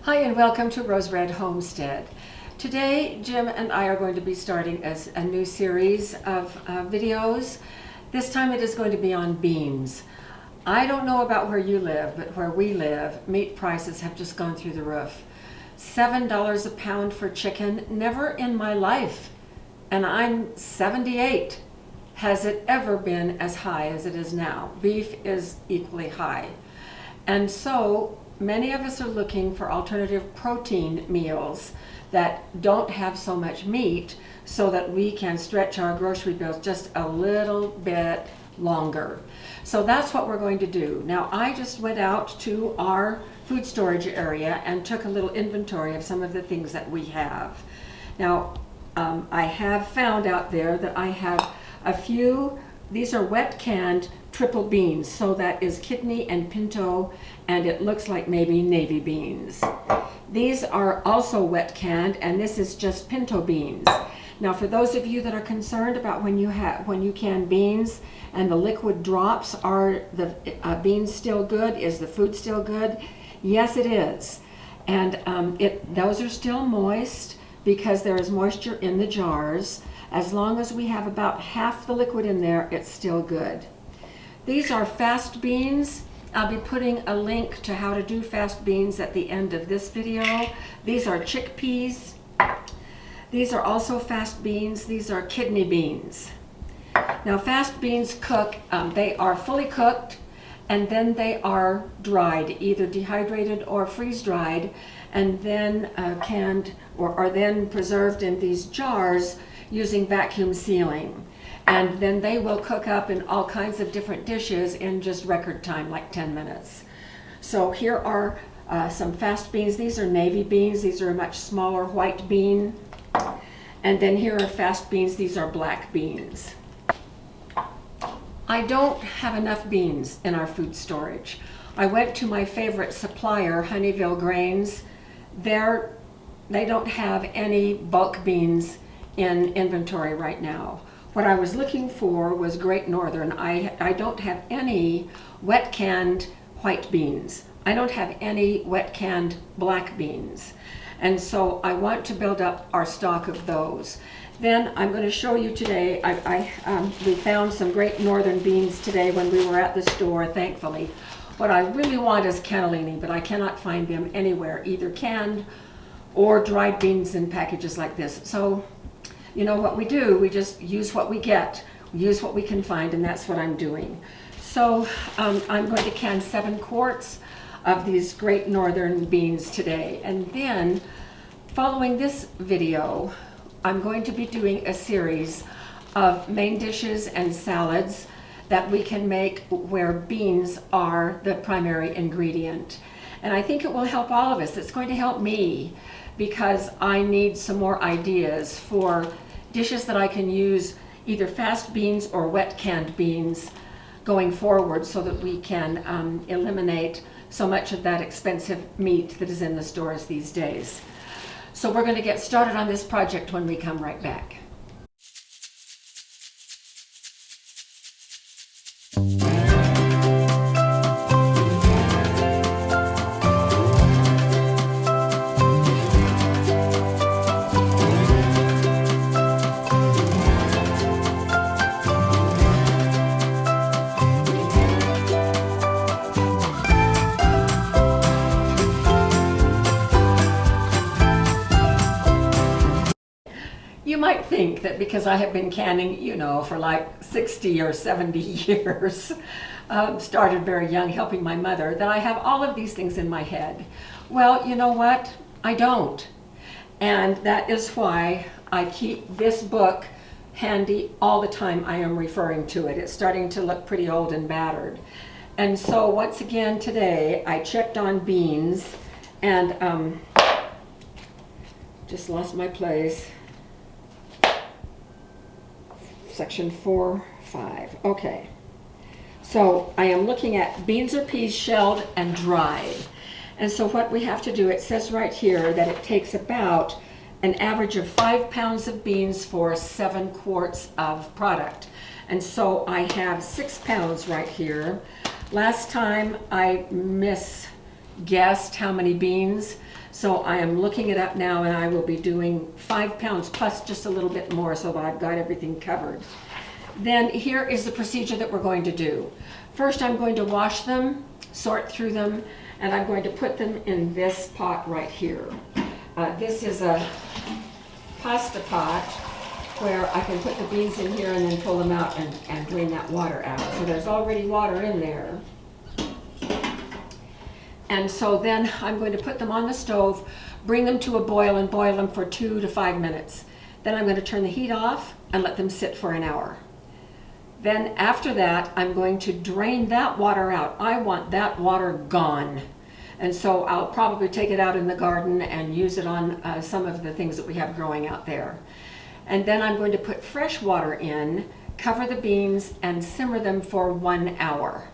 Hi and welcome to Rose Red Homestead. Today Jim and I are going to be starting a new series of videos. This time it is going to be on beans. I don't know about where you live, but where we live, meat prices have just gone through the roof. $7 a pound for chicken, never in my life, and I'm 78, has it ever been as high as it is now. Beef is equally high. And so many of us are looking for alternative protein meals that don't have so much meat so that we can stretch our grocery bills just a little bit longer. So that's what we're going to do. Now, I just went out to our food storage area and took a little inventory of some of the things that we have. Now, I have found out there that I have a few, these are wet canned triple beans, so that is kidney and pinto, and it looks like maybe navy beans. These are also wet canned, and this is just pinto beans. Now, for those of you that are concerned about when you can beans and the liquid drops, are the beans still good? Is the food still good? Yes, it is. And those are still moist because there is moisture in the jars. As long as we have about half the liquid in there, it's still good. These are fast beans. I'll be putting a link to how to do fast beans at the end of this video. These are chickpeas. These are also fast beans. These are kidney beans. Now, fast beans cook, they are fully cooked and then they are dried, either dehydrated or freeze-dried, and then canned or then preserved in these jars using vacuum sealing. And then they will cook up in all kinds of different dishes in just record time, like 10 minutes. So here are some fast beans. These are navy beans. These are a much smaller white bean. And then here are fast beans. These are black beans. I don't have enough beans in our food storage. I went to my favorite supplier, Honeyville Grains. They don't have any bulk beans in inventory right now. What I was looking for was Great Northern. I don't have any wet canned white beans. I don't have any wet canned black beans. And so I want to build up our stock of those. Then I'm going to show you today, we found some Great Northern beans today when we were at the store, thankfully. What I really want is cannellini, but I cannot find them anywhere, either canned or dried beans in packages like this. So, you know what we do, we just use what we get, use what we can find, and that's what I'm doing. So I'm going to can 7 quarts of these Great Northern beans today. And then, following this video, I'm going to be doing a series of main dishes and salads that we can make where beans are the primary ingredient. And I think it will help all of us. It's going to help me because I need some more ideas for dishes that I can use either fast beans or wet canned beans going forward so that we can eliminate so much of that expensive meat that is in the stores these days. So we're going to get started on this project when we come right back. You might think that because I have been canning, for like 60 or 70 years, started very young helping my mother, that I have all of these things in my head. Well, you know what? I don't. And that is why I keep this book handy all the time I am referring to it. It's starting to look pretty old and battered. And so once again today, I checked on beans and just lost my place. Section 4.5. Okay. So I am looking at beans or peas shelled and dried. And so what we have to do, it says right here that it takes about an average of 5 pounds of beans for 7 quarts of product. And so I have 6 pounds right here. Last time I guessed how many beans. So I am looking it up now, and I will be doing 5 pounds plus just a little bit more so that I've got everything covered. Then here is the procedure that we're going to do. First, I'm going to wash them, sort through them, and I'm going to put them in this pot right here. This is a pasta pot where I can put the beans in here and then pull them out and drain that water out. So there's already water in there. And so then I'm going to put them on the stove, bring them to a boil and boil them for 2 to 5 minutes. Then I'm going to turn the heat off and let them sit for an hour. Then after that, I'm going to drain that water out. I want that water gone. And so I'll probably take it out in the garden and use it on some of the things that we have growing out there. And then I'm going to put fresh water in, cover the beans, and simmer them for 1 hour.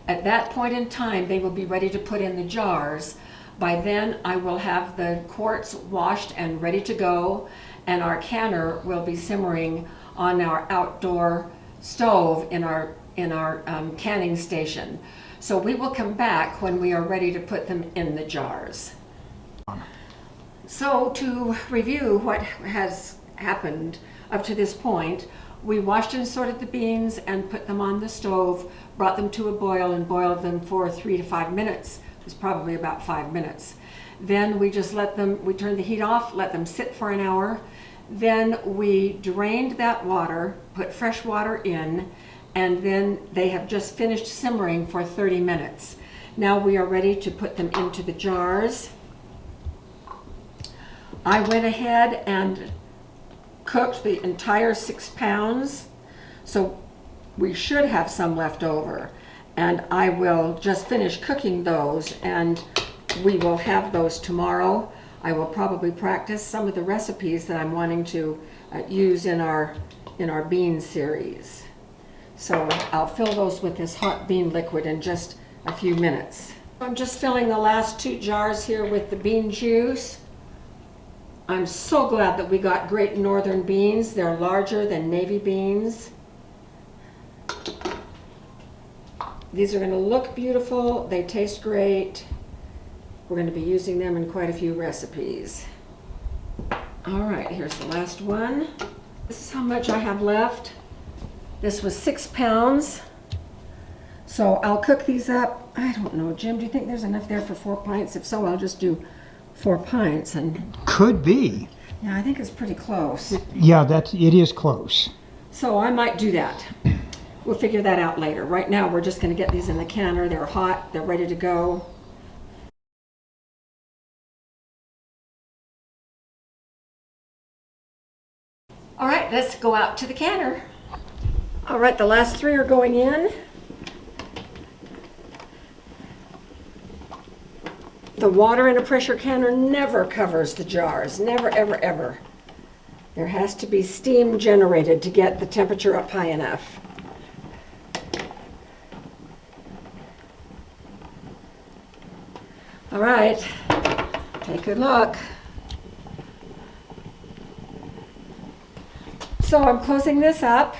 At that point in time, they will be ready to put in the jars. By then, I will have the quarts washed and ready to go, and our canner will be simmering on our outdoor stove in our canning station. So we will come back when we are ready to put them in the jars. So to review what has happened up to this point, we washed and sorted the beans and put them on the stove, brought them to a boil and boiled them for 3 to 5 minutes. It was probably about 5 minutes. Then we just we turned the heat off, let them sit for an hour. Then we drained that water, put fresh water in, and then they have just finished simmering for 30 minutes. Now we are ready to put them into the jars. I went ahead and cooked the entire 6 pounds, so we should have some left over. And I will just finish cooking those, and we will have those tomorrow. I will probably practice some of the recipes that I'm wanting to use in our bean series. So I'll fill those with this hot bean liquid in just a few minutes. I'm just filling the last 2 jars here with the bean juice. I'm so glad that we got Great Northern beans. They're larger than navy beans. These are going to look beautiful. They taste great. We're going to be using them in quite a few recipes. All right, here's the last one. This is how much I have left. This was 6 pounds. So I'll cook these up. I don't know, Jim, do you think there's enough there for 4 pints? If so, I'll just do 4 pints. And could be. Yeah, I think it's pretty close. Yeah, it is close. So I might do that. We'll figure that out later. Right now, we're just going to get these in the canner. They're hot. They're ready to go. All right, let's go out to the canner. All right, the last 3 are going in. The water in a pressure canner never covers the jars. Never, ever, ever. There has to be steam generated to get the temperature up high enough. All right, take a good look. So I'm closing this up.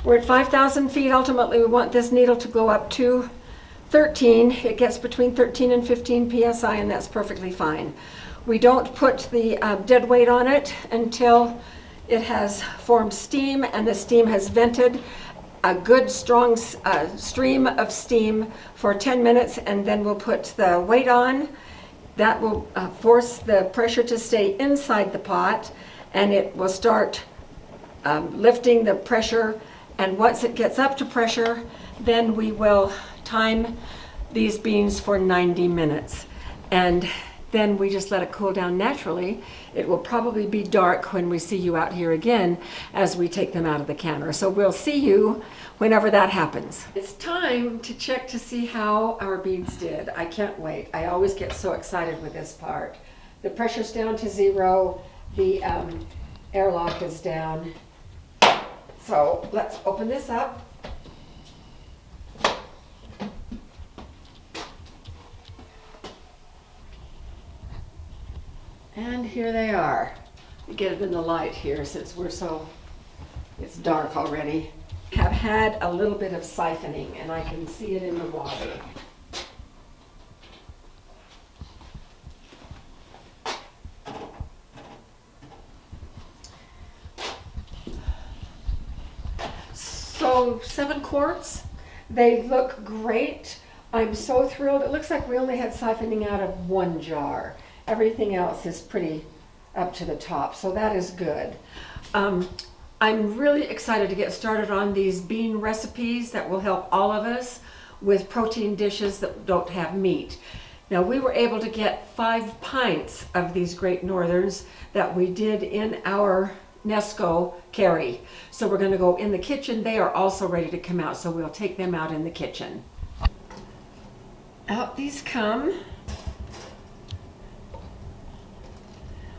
We're at 5,000 feet. Ultimately, we want this needle to go up to 13. It gets between 13 and 15 psi, and that's perfectly fine. We don't put the dead weight on it until it has formed steam and the steam has vented a good strong stream of steam for 10 minutes, and then we'll put the weight on. That will force the pressure to stay inside the pot, and it will start lifting the pressure. And once it gets up to pressure, then we will time these beans for 90 minutes. And then we just let it cool down naturally. It will probably be dark when we see you out here again as we take them out of the canner. So we'll see you whenever that happens. It's time to check to see how our beans did. I can't wait. I always get so excited with this part. The pressure's down to 0. The airlock is down. So let's open this up. And here they are. You get it in the light here since it's dark already. have had a little bit of siphoning, and I can see it in the water. So 7 quarts, they look great. I'm so thrilled. It looks like we only had siphoning out of 1 jar. Everything else is pretty up to the top, so that is good. I'm really excited to get started on these bean recipes that will help all of us with protein dishes that don't have meat. Now, we were able to get 5 pints of these Great Northerns that we did in our Nesco carry. So we're going to go in the kitchen. They are also ready to come out, so we'll take them out in the kitchen. Out these come.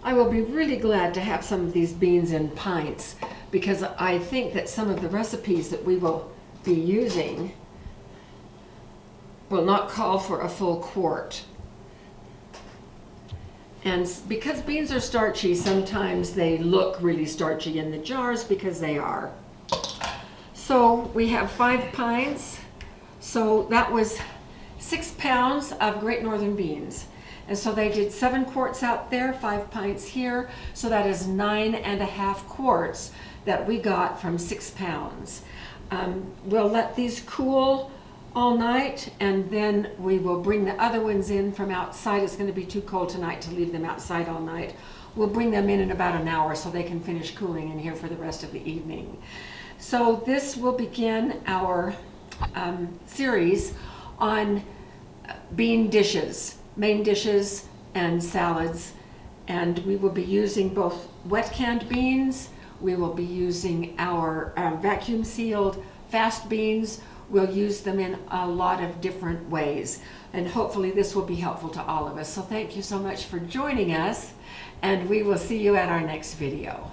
I will be really glad to have some of these beans in pints, because I think that some of the recipes that we will be using will not call for a full quart. And because beans are starchy, sometimes they look really starchy in the jars, because they are. So we have 5 pints. So that was 6 pounds of Great Northern beans. And so they did 7 quarts out there, 5 pints here. So that is 9.5 quarts that we got from 6 pounds. We'll let these cool all night, and then we will bring the other ones in from outside. It's going to be too cold tonight to leave them outside all night. We'll bring them in about an hour so they can finish cooling in here for the rest of the evening. So this will begin our series on bean dishes, main dishes and salads. And we will be using both wet canned beans. We will be using our vacuum sealed fast beans. We'll use them in a lot of different ways. And hopefully this will be helpful to all of us. So thank you so much for joining us, and we will see you at our next video.